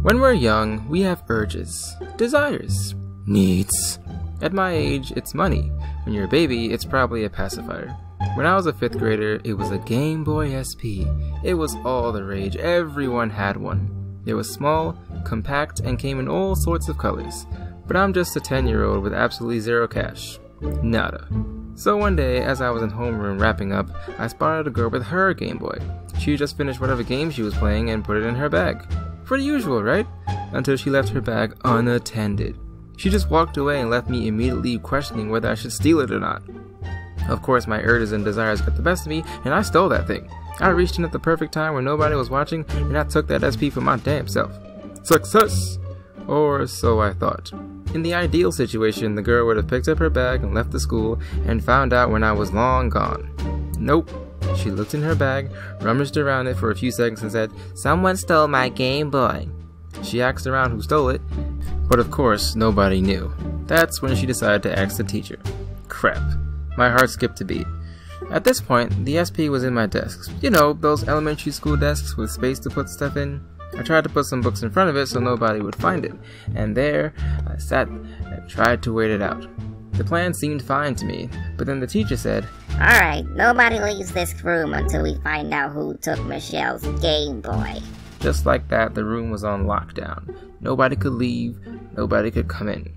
When we're young, we have urges, desires, needs. At my age, it's money. When you're a baby, it's probably a pacifier. When I was a 5th grader, it was a Game Boy SP. It was all the rage. Everyone had one. It was small, compact, and came in all sorts of colors. But I'm just a 10-year-old with absolutely zero cash. Nada. So one day, as I was in homeroom wrapping up, I spotted a girl with her Game Boy. She just finished whatever game she was playing and put it in her bag. Pretty usual, right? Until she left her bag unattended. She just walked away and left me immediately questioning whether I should steal it or not. Of course, my urges and desires got the best of me, and I stole that thing. I reached in at the perfect time when nobody was watching, and I took that SP for my damn self. Success! Or so I thought. In the ideal situation, the girl would have picked up her bag and left the school, and found out when I was long gone. Nope. She looked in her bag, rummaged around it for a few seconds and said, "Someone stole my Game Boy." She asked around who stole it, but of course, nobody knew. That's when she decided to ask the teacher. Crap. My heart skipped a beat. At this point, the SP was in my desk. You know, those elementary school desks with space to put stuff in. I tried to put some books in front of it so nobody would find it, and there I sat and tried to wait it out. The plan seemed fine to me, but then the teacher said, "Alright, nobody leaves this room until we find out who took Michelle's Game Boy." Just like that, the room was on lockdown. Nobody could leave, nobody could come in.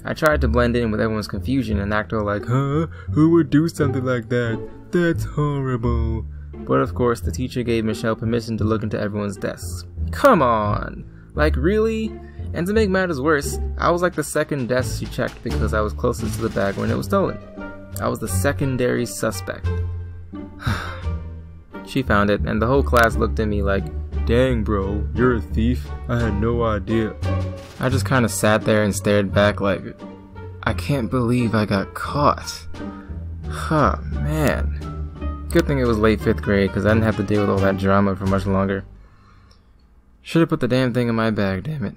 I tried to blend in with everyone's confusion and act all like, "Huh? Who would do something like that? That's horrible." But of course, the teacher gave Michelle permission to look into everyone's desks. Come on! Like, really? And to make matters worse, I was like the second desk she checked because I was closest to the bag when it was stolen. I was the secondary suspect. She found it, and the whole class looked at me like, "Dang bro, you're a thief? I had no idea." I just kinda sat there and stared back like, I can't believe I got caught. Huh, man. Good thing it was late 5th grade, because I didn't have to deal with all that drama for much longer. Should've put the damn thing in my bag, damn it.